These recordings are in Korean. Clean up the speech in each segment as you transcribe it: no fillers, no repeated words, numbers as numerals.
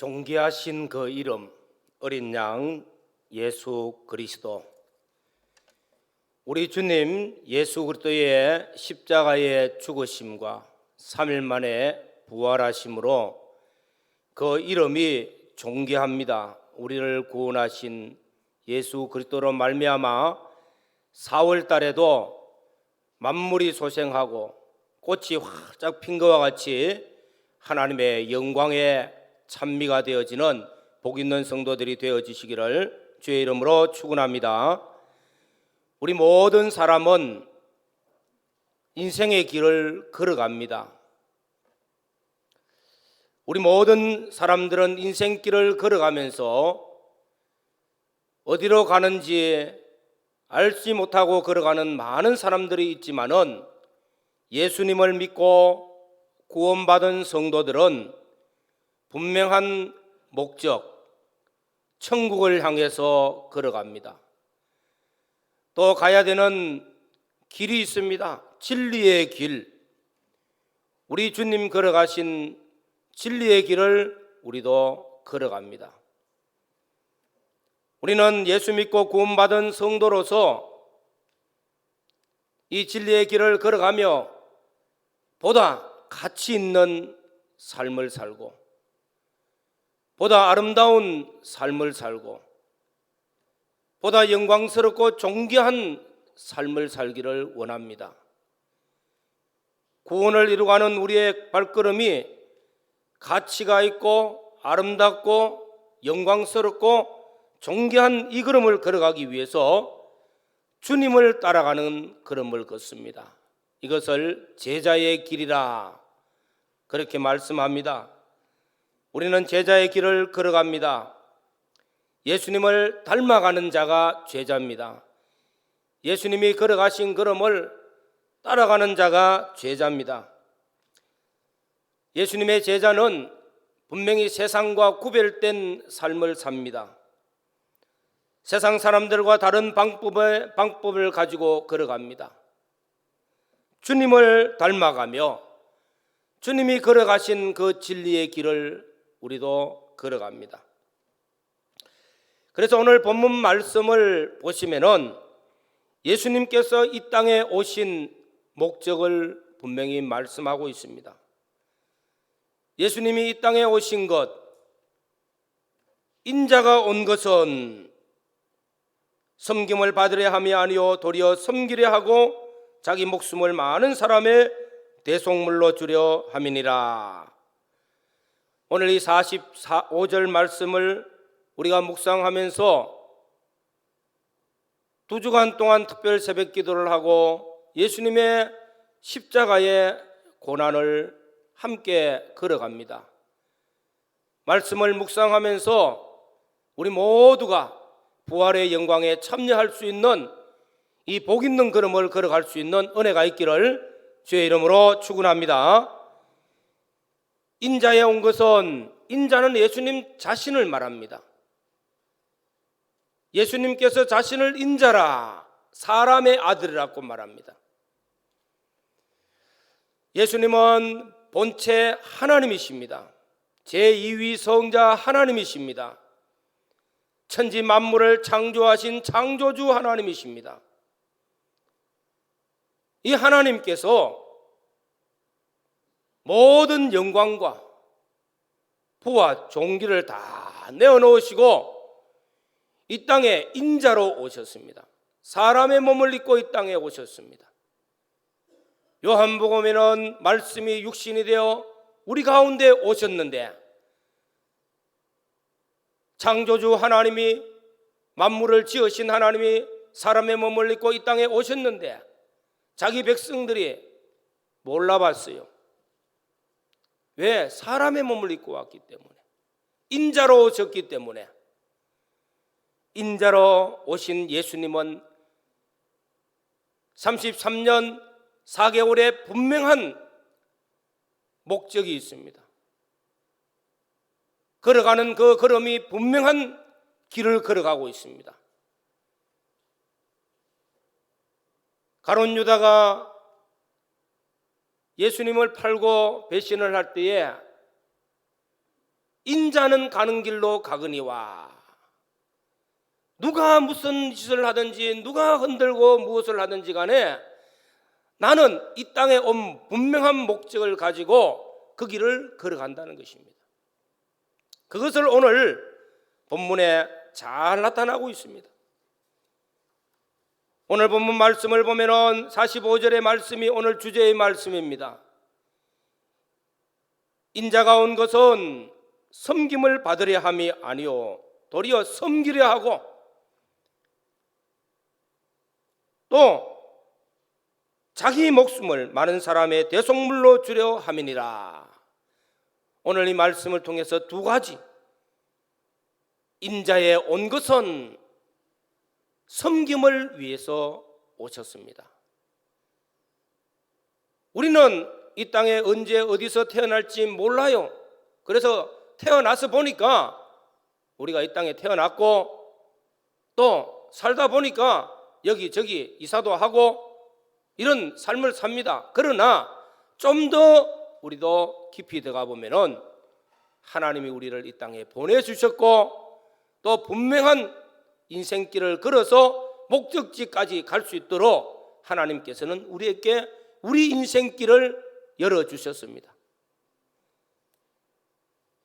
존귀하신 그 이름, 어린 양 예수 그리스도. 우리 주님 예수 그리스도의 십자가의 죽으심과 3일 만에 부활하심으로 그 이름이 존귀합니다. 우리를 구원하신 예수 그리스도로 말미암아 4월 달에도 만물이 소생하고 꽃이 활짝 핀 것과 같이 하나님의 영광에 찬미가 되어지는 복 있는 성도들이 되어지시기를 주의 이름으로 축원합니다. 우리 모든 사람은 인생의 길을 걸어갑니다. 우리 모든 사람들은 인생길을 걸어가면서 어디로 가는지 알지 못하고 걸어가는 많은 사람들이 있지만은 예수님을 믿고 구원받은 성도들은 분명한 목적, 천국을 향해서 걸어갑니다. 또 가야 되는 길이 있습니다. 진리의 길. 우리 주님 걸어가신 진리의 길을 우리도 걸어갑니다. 우리는 예수 믿고 구원받은 성도로서 이 진리의 길을 걸어가며 보다 가치 있는 삶을 살고 보다 아름다운 삶을 살고 보다 영광스럽고 존귀한 삶을 살기를 원합니다. 구원을 이루어가는 우리의 발걸음이 가치가 있고 아름답고 영광스럽고 존귀한 이 걸음을 걸어가기 위해서 주님을 따라가는 걸음을 걷습니다. 이것을 제자의 길이라 그렇게 말씀합니다. 우리는 제자의 길을 걸어갑니다. 예수님을 닮아가는 자가 제자입니다. 예수님이 걸어가신 걸음을 따라가는 자가 제자입니다. 예수님의 제자는 분명히 세상과 구별된 삶을 삽니다. 세상 사람들과 다른 방법을 가지고 걸어갑니다. 주님을 닮아가며 주님이 걸어가신 그 진리의 길을 우리도 걸어갑니다. 그래서 오늘 본문 말씀을 보시면은 예수님께서 이 땅에 오신 목적을 분명히 말씀하고 있습니다. 예수님이 이 땅에 오신 것, 인자가 온 것은 섬김을 받으려 함이 아니요 도리어 섬기려 하고 자기 목숨을 많은 사람의 대속물로 주려 함이니라. 오늘 이 45절 말씀을 우리가 묵상하면서 2주간 동안 특별 새벽 기도를 하고 예수님의 십자가의 고난을 함께 걸어갑니다. 말씀을 묵상하면서 우리 모두가 부활의 영광에 참여할 수 있는 이 복 있는 걸음을 걸어갈 수 있는 은혜가 있기를 주의 이름으로 축원합니다. 인자에 온 것은 인자는 예수님 자신을 말합니다. 예수님께서 자신을 인자라 사람의 아들이라고 말합니다. 예수님은 본체 하나님이십니다. 제2위 성자 하나님이십니다. 천지 만물을 창조하신 창조주 하나님이십니다. 이 하나님께서 모든 영광과 부와 존귀를 다 내어놓으시고 이 땅에 인자로 오셨습니다. 사람의 몸을 입고 이 땅에 오셨습니다. 요한복음에는 말씀이 육신이 되어 우리 가운데 오셨는데 창조주 하나님이 만물을 지으신 하나님이 사람의 몸을 입고 이 땅에 오셨는데 자기 백성들이 몰라봤어요. 왜? 사람의 몸을 입고 왔기 때문에, 인자로 오셨기 때문에. 인자로 오신 예수님은 33년 4개월의 분명한 목적이 있습니다. 걸어가는 그 걸음이 분명한 길을 걸어가고 있습니다. 가룟 유다가 예수님을 팔고 배신을 할 때에 인자는 가는 길로 가거니와. 누가 무슨 짓을 하든지 누가 흔들고 무엇을 하든지 간에 나는 이 땅에 온 분명한 목적을 가지고 그 길을 걸어간다는 것입니다. 그것을 오늘 본문에 잘 나타나고 있습니다. 오늘 본문 말씀을 보면은 45절의 말씀이 오늘 주제의 말씀입니다. 인자가 온 것은 섬김을 받으려 함이 아니요 도리어 섬기려 하고 또 자기 목숨을 많은 사람의 대속물로 주려 함이니라. 오늘 이 말씀을 통해서 두 가지, 인자에 온 것은 섬김을 위해서 오셨습니다. 우리는 이 땅에 언제 어디서 태어날지 몰라요. 그래서 태어나서 보니까 우리가 이 땅에 태어났고 또 살다 보니까 여기저기 이사도 하고 이런 삶을 삽니다. 그러나 좀 더 우리도 깊이 들어가 보면은 하나님이 우리를 이 땅에 보내주셨고 또 분명한 인생길을 걸어서 목적지까지 갈 수 있도록 하나님께서는 우리에게 우리 인생길을 열어주셨습니다.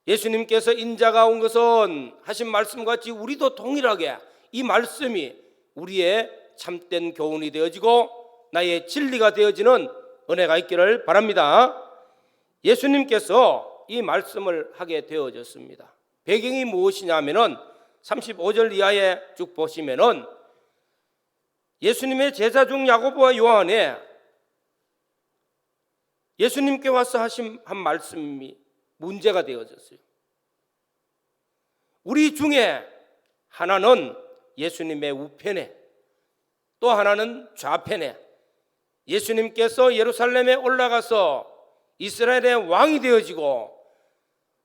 예수님께서 인자가 온 것은 하신 말씀같이 우리도 동일하게 이 말씀이 우리의 참된 교훈이 되어지고 나의 진리가 되어지는 은혜가 있기를 바랍니다. 예수님께서 이 말씀을 하게 되어졌습니다. 배경이 무엇이냐면은 35절 이하에 쭉 보시면은 예수님의 제자 중 야고보와 요한에 예수님께 와서 하신 한 말씀이 문제가 되어졌어요. 우리 중에 하나는 예수님의 우편에 또 하나는 좌편에 예수님께서 예루살렘에 올라가서 이스라엘의 왕이 되어지고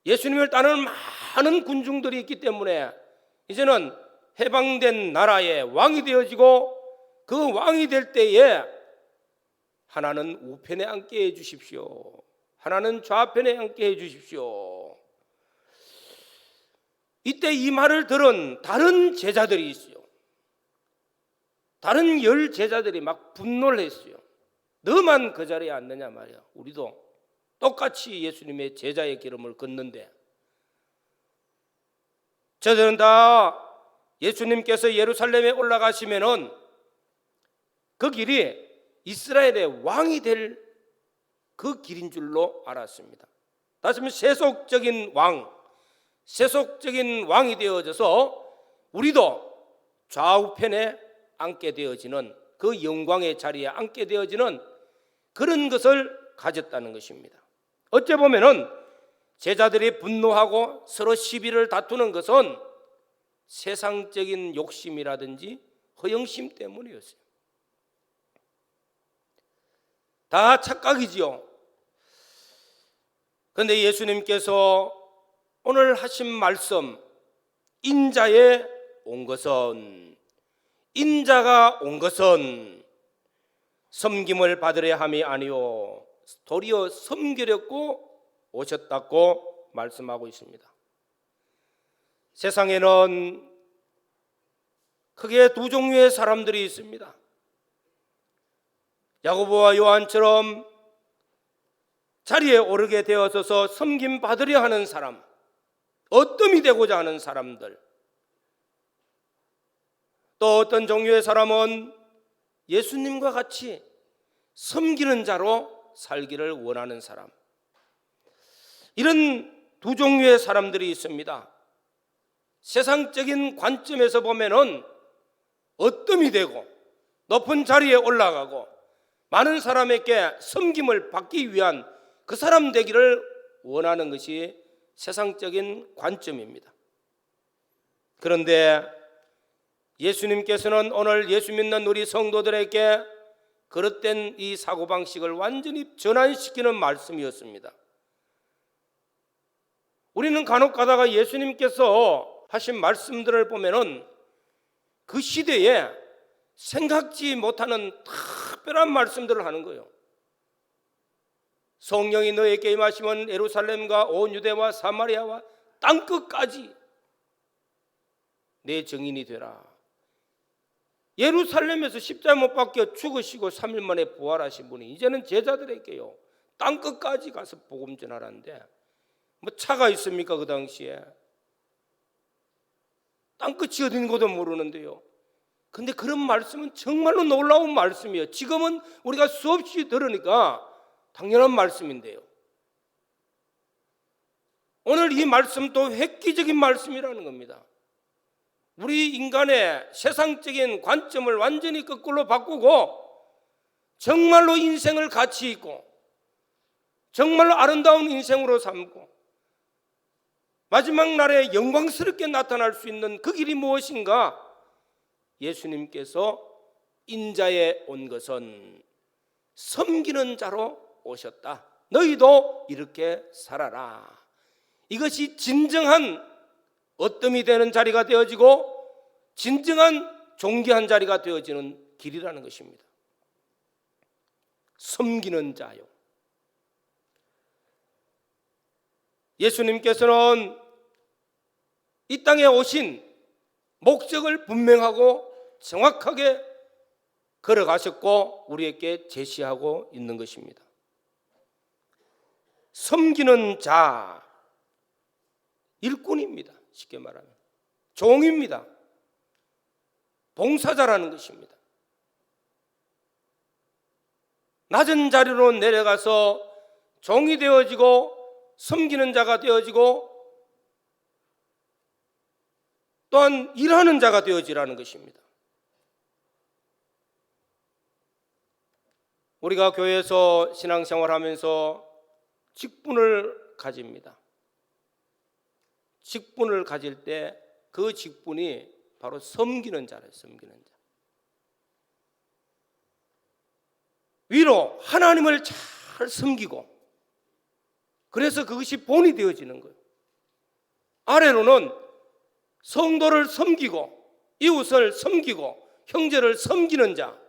예수님을 따르는 많은 군중들이 있기 때문에 이제는 해방된 나라의 왕이 되어지고 그 왕이 될 때에 하나는 우편에 앉게 해 주십시오. 하나는 좌편에 앉게 해 주십시오. 이때 이 말을 들은 다른 제자들이 있어요. 다른 10 제자들이 막 분노를 했어요. 너만 그 자리에 앉느냐 말이야. 우리도 똑같이 예수님의 제자의 기름을 걷는데 저들은 다 예수님께서 예루살렘에 올라가시면은 그 길이 이스라엘의 왕이 될 그 길인 줄로 알았습니다. 다시 말하면 세속적인 왕이 되어져서 우리도 좌우편에 앉게 되어지는 그 영광의 자리에 앉게 되어지는 그런 것을 가졌다는 것입니다. 어째 보면은 제자들이 분노하고 서로 시비를 다투는 것은 세상적인 욕심이라든지 허영심 때문이었어요. 다 착각이지요. 그런데 예수님께서 오늘 하신 말씀 인자가 온 것은 섬김을 받으려 함이 아니요 도리어 섬기려고 오셨다고 말씀하고 있습니다. 세상에는 크게 두 종류의 사람들이 있습니다. 야고보와 요한처럼 자리에 오르게 되어서서 섬김 받으려 하는 사람, 어뜸이 되고자 하는 사람들, 또 어떤 종류의 사람은 예수님과 같이 섬기는 자로 살기를 원하는 사람, 이런 두 종류의 사람들이 있습니다. 세상적인 관점에서 보면은 어뜸이 되고 높은 자리에 올라가고 많은 사람에게 섬김을 받기 위한 그 사람 되기를 원하는 것이 세상적인 관점입니다. 그런데 예수님께서는 오늘 예수 믿는 우리 성도들에게 그릇된 이 사고방식을 완전히 전환시키는 말씀이었습니다. 우리는 간혹 가다가 예수님께서 하신 말씀들을 보면은 그 시대에 생각지 못하는 특별한 말씀들을 하는 거예요. 성령이 너에게 임하시면 예루살렘과 온 유대와 사마리아와 땅끝까지 내 증인이 되라. 예루살렘에서 십자가 못 박혀 죽으시고 3일 만에 부활하신 분이 이제는 제자들에게요, 땅끝까지 가서 복음 전하라는데, 뭐 차가 있습니까? 그 당시에 땅끝이 어딘가도 모르는데요. 근데 그런 말씀은 정말로 놀라운 말씀이에요. 지금은 우리가 수없이 들으니까 당연한 말씀인데요, 오늘 이 말씀도 획기적인 말씀이라는 겁니다. 우리 인간의 세상적인 관점을 완전히 거꾸로 바꾸고 정말로 인생을 가치 있고 정말로 아름다운 인생으로 삼고 마지막 날에 영광스럽게 나타날 수 있는 그 길이 무엇인가? 예수님께서 인자에 온 것은 섬기는 자로 오셨다. 너희도 이렇게 살아라. 이것이 진정한 어뜸이 되는 자리가 되어지고 진정한 존귀한 자리가 되어지는 길이라는 것입니다. 섬기는 자요. 예수님께서는 이 땅에 오신 목적을 분명하고 정확하게 걸어가셨고 우리에게 제시하고 있는 것입니다. 섬기는 자, 일꾼입니다. 쉽게 말하면 종입니다. 봉사자라는 것입니다. 낮은 자리로 내려가서 종이 되어지고 섬기는 자가 되어지고 또한 일하는 자가 되어지라는 것입니다. 우리가 교회에서 신앙생활하면서 직분을 가집니다. 직분을 가질 때 그 직분이 바로 섬기는 자예요. 섬기는 자. 위로 하나님을 잘 섬기고 그래서 그것이 본이 되어지는 거예요. 아래로는 성도를 섬기고 이웃을 섬기고 형제를 섬기는 자.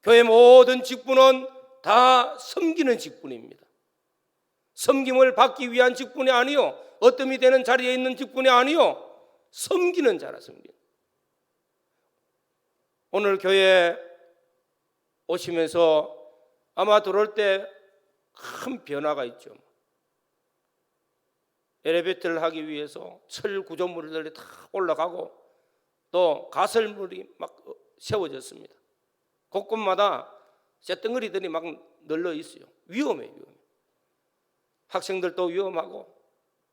교회 모든 직분은 다 섬기는 직분입니다. 섬김을 받기 위한 직분이 아니요, 어뜸이 되는 자리에 있는 직분이 아니요, 섬기는 자라. 섬기는. 오늘 교회에 오시면서 아마 들어올 때 큰 변화가 있죠. 엘리베이터를 하기 위해서 철 구조물들이 다 올라가고 또 가설물이 막 세워졌습니다. 곳곳마다 쇳덩어리들이 막 널려 있어요. 위험해요. 학생들도 위험하고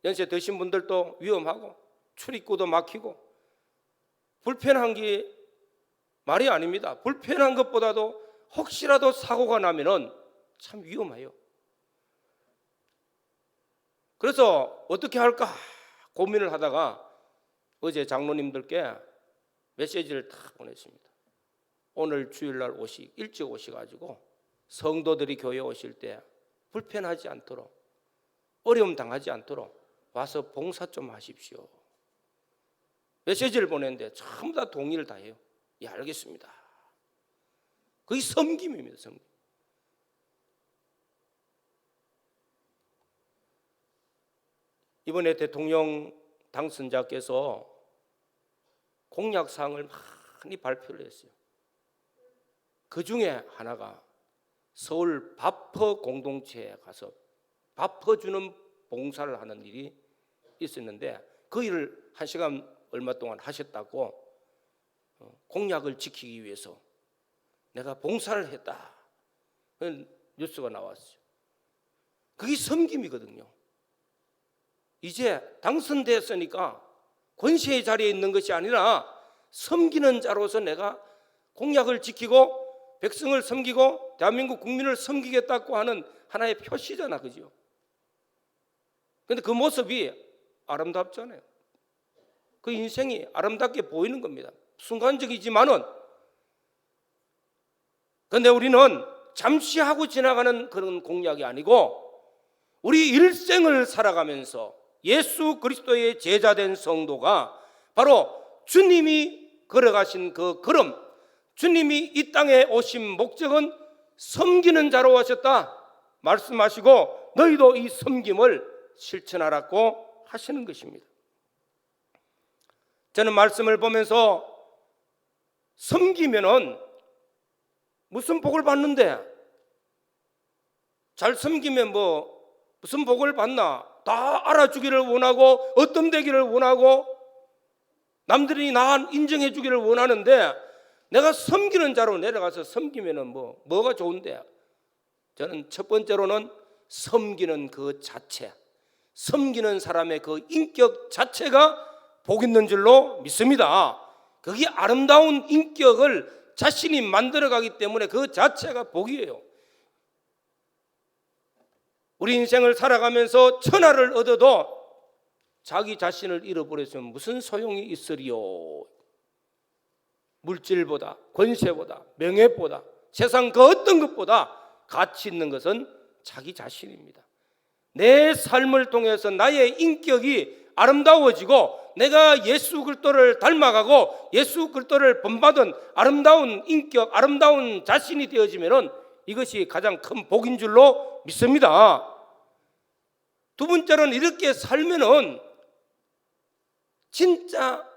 연세 드신 분들도 위험하고 출입구도 막히고 불편한 게 말이 아닙니다. 불편한 것보다도 혹시라도 사고가 나면은 참 위험해요. 그래서 어떻게 할까 고민을 하다가 어제 장로님들께 메시지를 다 보냈습니다. 오늘 주일날 일찍 오셔가지고 성도들이 교회에 오실 때 불편하지 않도록 어려움 당하지 않도록 와서 봉사 좀 하십시오. 메시지를 보냈는데 전부 다 동의를 다 해요. 예, 알겠습니다. 그게 섬김입니다. 섬김. 이번에 대통령 당선자께서 공약사항을 많이 발표를 했어요. 그 중에 하나가 서울 밥퍼 공동체에 가서 밥퍼주는 봉사를 하는 일이 있었는데 그 일을 1시간 얼마 동안 하셨다고 공약을 지키기 위해서 내가 봉사를 했다. 그런 뉴스가 나왔어요. 그게 섬김이거든요. 이제 당선됐으니까 권세의 자리에 있는 것이 아니라 섬기는 자로서 내가 공약을 지키고 백성을 섬기고 대한민국 국민을 섬기겠다고 하는 하나의 표시잖아, 그죠? 그런데 그 모습이 아름답잖아요. 그 인생이 아름답게 보이는 겁니다. 순간적이지만은. 그런데 우리는 잠시 하고 지나가는 그런 공약이 아니고 우리 일생을 살아가면서 예수 그리스도의 제자된 성도가 바로 주님이 걸어가신 그 걸음, 주님이 이 땅에 오신 목적은 섬기는 자로 오셨다 말씀하시고 너희도 이 섬김을 실천하라고 하시는 것입니다. 저는 말씀을 보면서 섬기면은 무슨 복을 받는데, 잘 섬기면 무슨 복을 받나? 다 알아주기를 원하고 어떤 되기를 원하고 남들이 나 인정해 주기를 원하는데, 내가 섬기는 자로 내려가서 섬기면은 뭐가 좋은데? 저는 첫 번째로는 섬기는 그 자체, 섬기는 사람의 그 인격 자체가 복 있는 줄로 믿습니다. 그게 아름다운 인격을 자신이 만들어가기 때문에 그 자체가 복이에요. 우리 인생을 살아가면서 천하를 얻어도 자기 자신을 잃어버렸으면 무슨 소용이 있으리요? 물질보다, 권세보다, 명예보다, 세상 그 어떤 것보다 가치 있는 것은 자기 자신입니다. 내 삶을 통해서 나의 인격이 아름다워지고 내가 예수 그리스도를 닮아가고 예수 그리스도를 본받은 아름다운 인격, 아름다운 자신이 되어지면은 이것이 가장 큰 복인 줄로 믿습니다. 두 번째로는 이렇게 살면은 진짜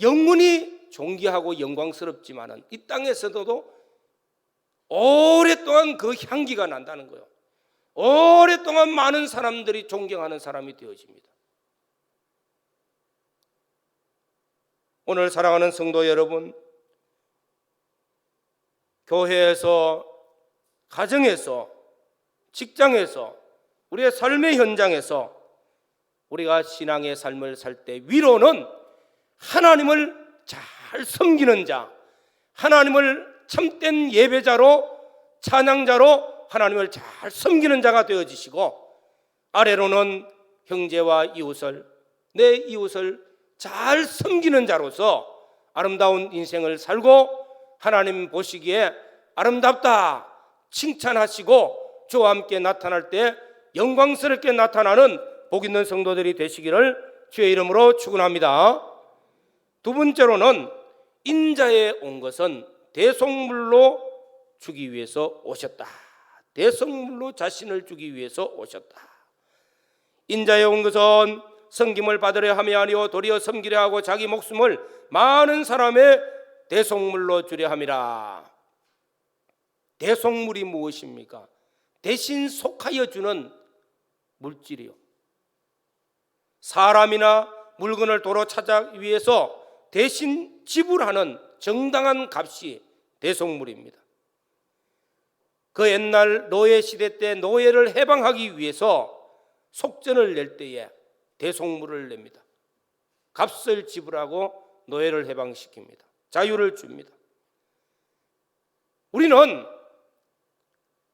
영원히 존귀하고 영광스럽지만은 이 땅에서도 오랫동안 그 향기가 난다는 거예요. 오랫동안 많은 사람들이 존경하는 사람이 되어집니다. 오늘 사랑하는 성도 여러분, 교회에서, 가정에서, 직장에서, 우리의 삶의 현장에서 우리가 신앙의 삶을 살 때 위로는 하나님을 잘 섬기는 자, 하나님을 참된 예배자로, 찬양자로 하나님을 잘 섬기는 자가 되어지시고, 아래로는 형제와 이웃을, 내 이웃을 잘 섬기는 자로서 아름다운 인생을 살고 하나님 보시기에 아름답다 칭찬하시고 주와 함께 나타날 때 영광스럽게 나타나는 복 있는 성도들이 되시기를 주의 이름으로 축원합니다. 두 번째로는 인자에 온 것은 대속물로 주기 위해서 오셨다. 대속물로 자신을 주기 위해서 오셨다. 인자에 온 것은 섬김을 받으려 함이 아니요 도리어 섬기려 하고 자기 목숨을 많은 사람의 대속물로 주려 함이라. 대속물이 무엇입니까? 대신 속하여 주는 물질이요. 사람이나 물건을 도로 찾기 위해서 대신 지불하는 정당한 값이 대속물입니다. 그 옛날 노예 시대 때 노예를 해방하기 위해서 속전을 낼 때에 대속물을 냅니다. 값을 지불하고 노예를 해방시킵니다. 자유를 줍니다. 우리는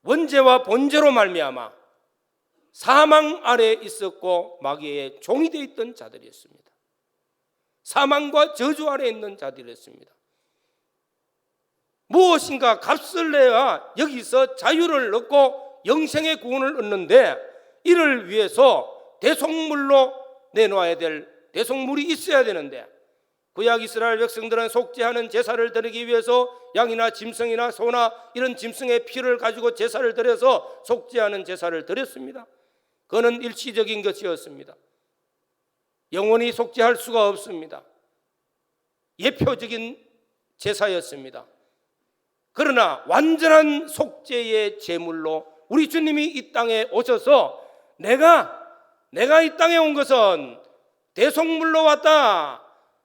원죄와 본죄로 말미암아 사망 아래에 있었고 마귀의 종이 되어 있던 자들이었습니다. 사망과 저주 아래에 있는 자들이었습니다. 무엇인가 값을 내야 여기서 자유를 얻고 영생의 구원을 얻는데, 이를 위해서 대속물로 내놓아야 될 대속물이 있어야 되는데, 구약 이스라엘 백성들은 속죄하는 제사를 드리기 위해서 양이나 짐승이나 소나 이런 짐승의 피를 가지고 제사를 드려서 속죄하는 제사를 드렸습니다. 그거는 일시적인 것이었습니다. 영원히 속죄할 수가 없습니다. 예표적인 제사였습니다. 그러나 완전한 속죄의 제물로 우리 주님이 이 땅에 오셔서 내가 이 땅에 온 것은 대속물로 왔다.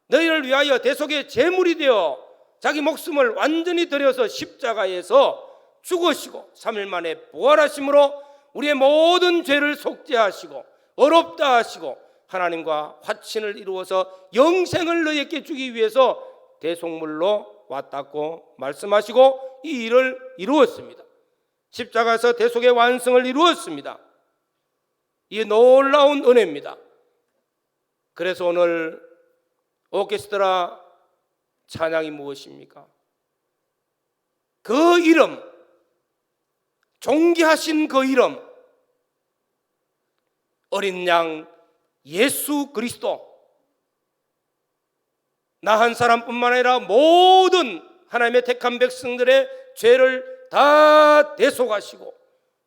너희를 위하여 대속의 제물이 되어 자기 목숨을 완전히 들여서 십자가에서 죽으시고 3일 만에 부활하심으로 우리의 모든 죄를 속죄하시고 어렵다 하시고 하나님과 화친을 이루어서 영생을 너희에게 주기 위해서 대속물로 왔다고 말씀하시고 이 일을 이루었습니다. 십자가에서 대속의 완성을 이루었습니다. 이게 놀라운 은혜입니다. 그래서 오늘 오케스트라 찬양이 무엇입니까? 그 이름, 존귀하신 그 이름, 어린 양 예수 그리스도, 나 한 사람뿐만 아니라 모든 하나님의 택한 백성들의 죄를 다 대속하시고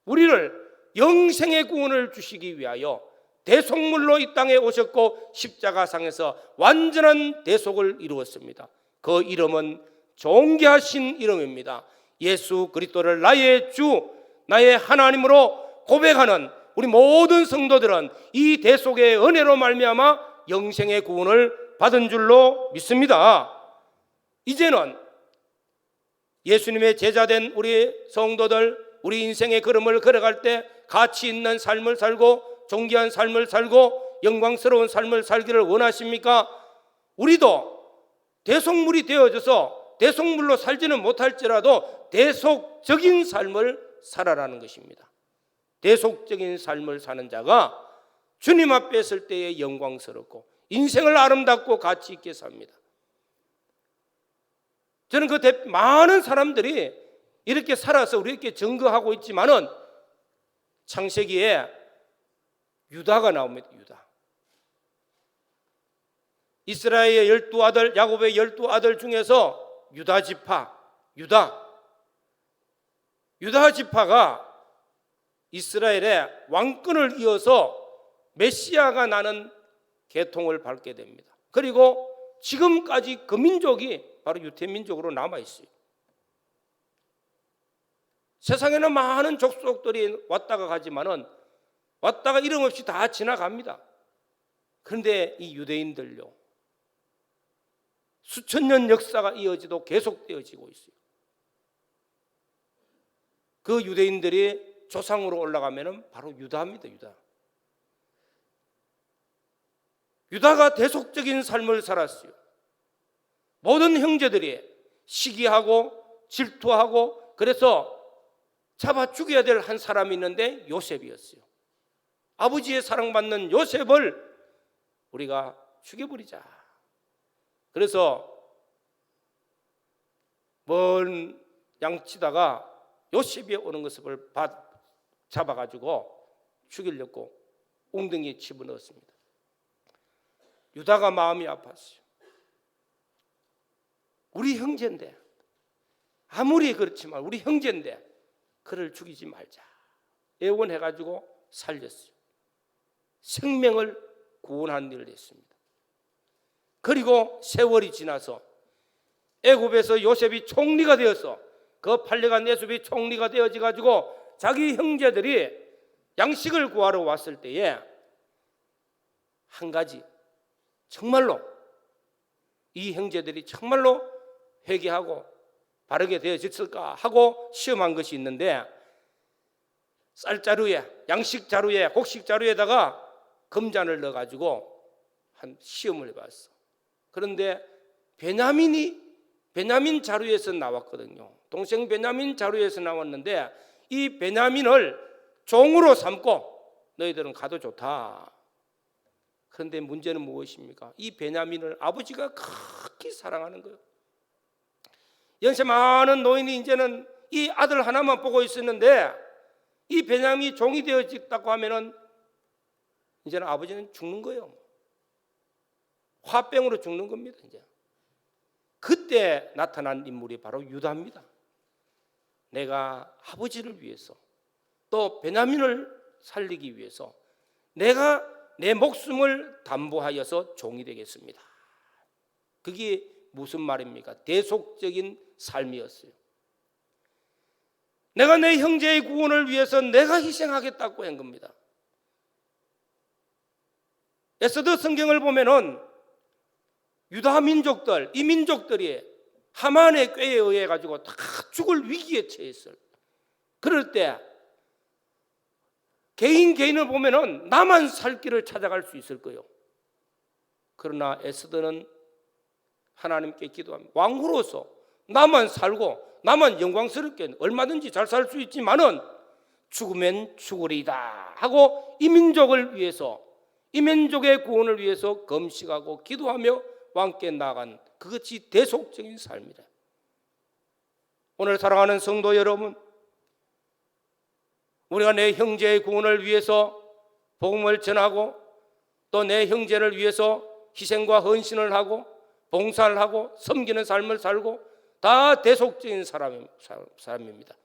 우리를 영생의 구원을 주시기 위하여 대속물로 이 땅에 오셨고 십자가상에서 완전한 대속을 이루었습니다. 그 이름은 존귀하신 이름입니다. 예수 그리스도를 나의 주, 나의 하나님으로 고백하는 우리 모든 성도들은 이 대속의 은혜로 말미암아 영생의 구원을 받은 줄로 믿습니다. 이제는 예수님의 제자된 우리 성도들, 우리 인생의 걸음을 걸어갈 때 가치 있는 삶을 살고 존귀한 삶을 살고 영광스러운 삶을 살기를 원하십니까? 우리도 대속물이 되어져서 대속물로 살지는 못할지라도 대속적인 삶을 살아라는 것입니다. 대속적인 삶을 사는 자가 주님 앞에 설 때에 영광스럽고 인생을 아름답고 가치 있게 삽니다. 저는 많은 사람들이 이렇게 살아서 우리에게 증거하고 있지만은 창세기에 유다가 나옵니다. 유다. 이스라엘의 12아들, 야곱의 12아들 중에서 유다 지파, 유다 지파가 이스라엘의 왕권을 이어서 메시아가 나는 계통을 밟게 됩니다. 그리고 지금까지 그 민족이 바로 유태민족으로 남아있어요. 세상에는 많은 족속들이 왔다가 가지만은 왔다가 이름 없이 다 지나갑니다. 그런데 이 유대인들요, 수천 년 역사가 이어지도 계속되어지고 있어요. 그 유대인들이 조상으로 올라가면은 바로 유다입니다. 유다가 대속적인 삶을 살았어요. 모든 형제들이 시기하고 질투하고 그래서 잡아 죽여야 될 한 사람이 있는데 요셉이었어요. 아버지의 사랑받는 요셉을 우리가 죽여버리자. 그래서 먼 양치다가 요셉이 오는 것을 잡아가지고 죽이려고 웅덩이에 집어넣었습니다. 유다가 마음이 아팠어요. 우리 형제인데, 아무리 그렇지만 우리 형제인데 그를 죽이지 말자. 애원해가지고 살렸어요. 생명을 구원한 일을 했습니다. 그리고 세월이 지나서 애굽에서 요셉이 총리가 되어서 그 팔려간 요셉이 총리가 되어져가지고 자기 형제들이 양식을 구하러 왔을 때에 한 가지 정말로 이 형제들이 정말로 회개하고 바르게 되어졌을까 하고 시험한 것이 있는데 쌀자루에 양식자루에 곡식자루에다가 금잔을 넣어가지고 한 시험을 해봤어. 그런데 베냐민 자루에서 나왔거든요. 동생 베냐민 자루에서 나왔는데 이 베냐민을 종으로 삼고 너희들은 가도 좋다. 그런데 문제는 무엇입니까? 이 베냐민을 아버지가 극히 사랑하는 거예요. 연세 많은 노인이 이제는 이 아들 하나만 보고 있었는데 이 베냐민이 종이 되어졌다고 하면은 이제는 아버지는 죽는 거예요. 화병으로 죽는 겁니다. 이제 그때 나타난 인물이 바로 유다입니다. 내가 아버지를 위해서 또 베냐민을 살리기 위해서 내가 내 목숨을 담보하여서 종이 되겠습니다. 그게 무슨 말입니까? 대속적인 삶이었어요. 내가 내 형제의 구원을 위해서 내가 희생하겠다고 한 겁니다. 에스더 성경을 보면은 유다 민족들, 이 민족들이 하만의 꾀에 의해 가지고 다 죽을 위기에 처했어요. 그럴 때 개인을 보면은 나만 살 길을 찾아갈 수 있을 거예요. 그러나 에스더는 하나님께 기도합니다. 왕후로서 나만 살고 나만 영광스럽게 얼마든지 잘 살 수 있지만은 죽으면 죽으리이다 하고 이 민족을 위해서 이 민족의 구원을 위해서 금식하고 기도하며 왕께 나간 그것이 대속적인 삶이다. 오늘 사랑하는 성도 여러분, 우리가 내 형제의 구원을 위해서 복음을 전하고 또 내 형제를 위해서 희생과 헌신을 하고 봉사를 하고 섬기는 삶을 살고 다 대속적인 사람입니다.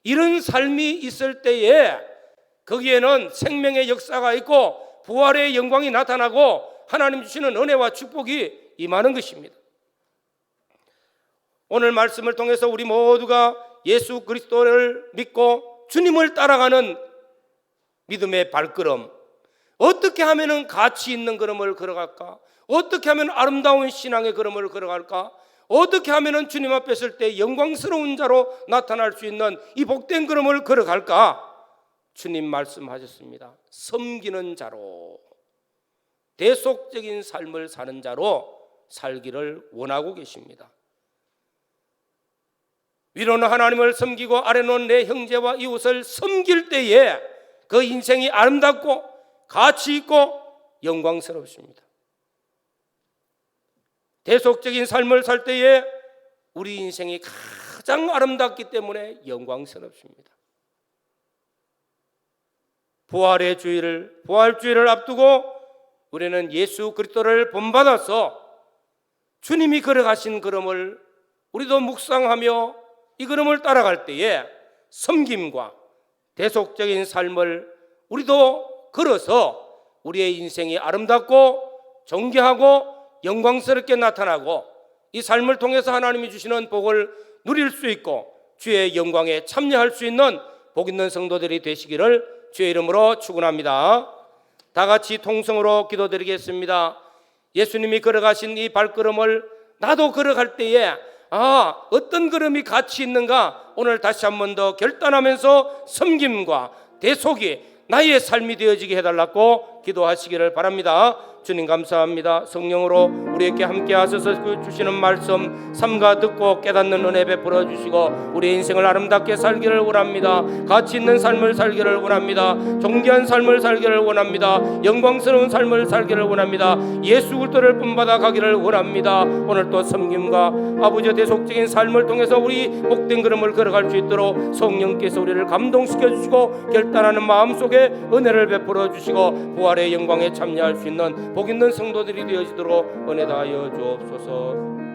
이런 삶이 있을 때에 거기에는 생명의 역사가 있고 부활의 영광이 나타나고 하나님 주시는 은혜와 축복이 임하는 것입니다. 오늘 말씀을 통해서 우리 모두가 예수 그리스도를 믿고 주님을 따라가는 믿음의 발걸음, 어떻게 하면 가치 있는 걸음을 걸어갈까? 어떻게 하면 아름다운 신앙의 걸음을 걸어갈까? 어떻게 하면 주님 앞에 설 때 영광스러운 자로 나타날 수 있는 이 복된 걸음을 걸어갈까? 주님 말씀하셨습니다. 섬기는 자로, 대속적인 삶을 사는 자로 살기를 원하고 계십니다. 위로는 하나님을 섬기고 아래는 내 형제와 이웃을 섬길 때에 그 인생이 아름답고 가치 있고 영광스럽습니다. 대속적인 삶을 살 때에 우리 인생이 가장 아름답기 때문에 영광스럽습니다. 부활주의를 앞두고 우리는 예수 그리스도를 본받아서 주님이 걸어가신 걸음을 우리도 묵상하며 이 걸음을 따라갈 때에 섬김과 대속적인 삶을 우리도 걸어서 우리의 인생이 아름답고 존귀하고 영광스럽게 나타나고 이 삶을 통해서 하나님이 주시는 복을 누릴 수 있고 주의 영광에 참여할 수 있는 복 있는 성도들이 되시기를 주의 이름으로 축원합니다. 다 같이 통성으로 기도드리겠습니다. 예수님이 걸어가신 이 발걸음을 나도 걸어갈 때에 어떤 걸음이 가치 있는가 오늘 다시 한 번 더 결단하면서 섬김과 대속이 나의 삶이 되어지게 해달라고 기도하시기를 바랍니다. 주님 감사합니다. 성령으로 우리에게 함께 하셔서 주시는 말씀 삼가 듣고 깨닫는 은혜 베풀어 주시고 우리 인생을 아름답게 살기를 원합니다. 가치 있는 삶을 살기를 원합니다. 존귀한 삶을 살기를 원합니다. 영광스러운 삶을 살기를 원합니다. 예수 그리스도를 본받아 가기를 원합니다. 오늘 또 섬김과 아버지의 대속적인 삶을 통해서 우리 복된 걸음을 걸어갈 수 있도록 성령께서 우리를 감동시켜 주시고 결단하는 마음속에 은혜를 베풀어 주시고 부활의 영광에 참여할 수 있는 복 있는 성도들이 되어지도록 은혜 다하여 주옵소서.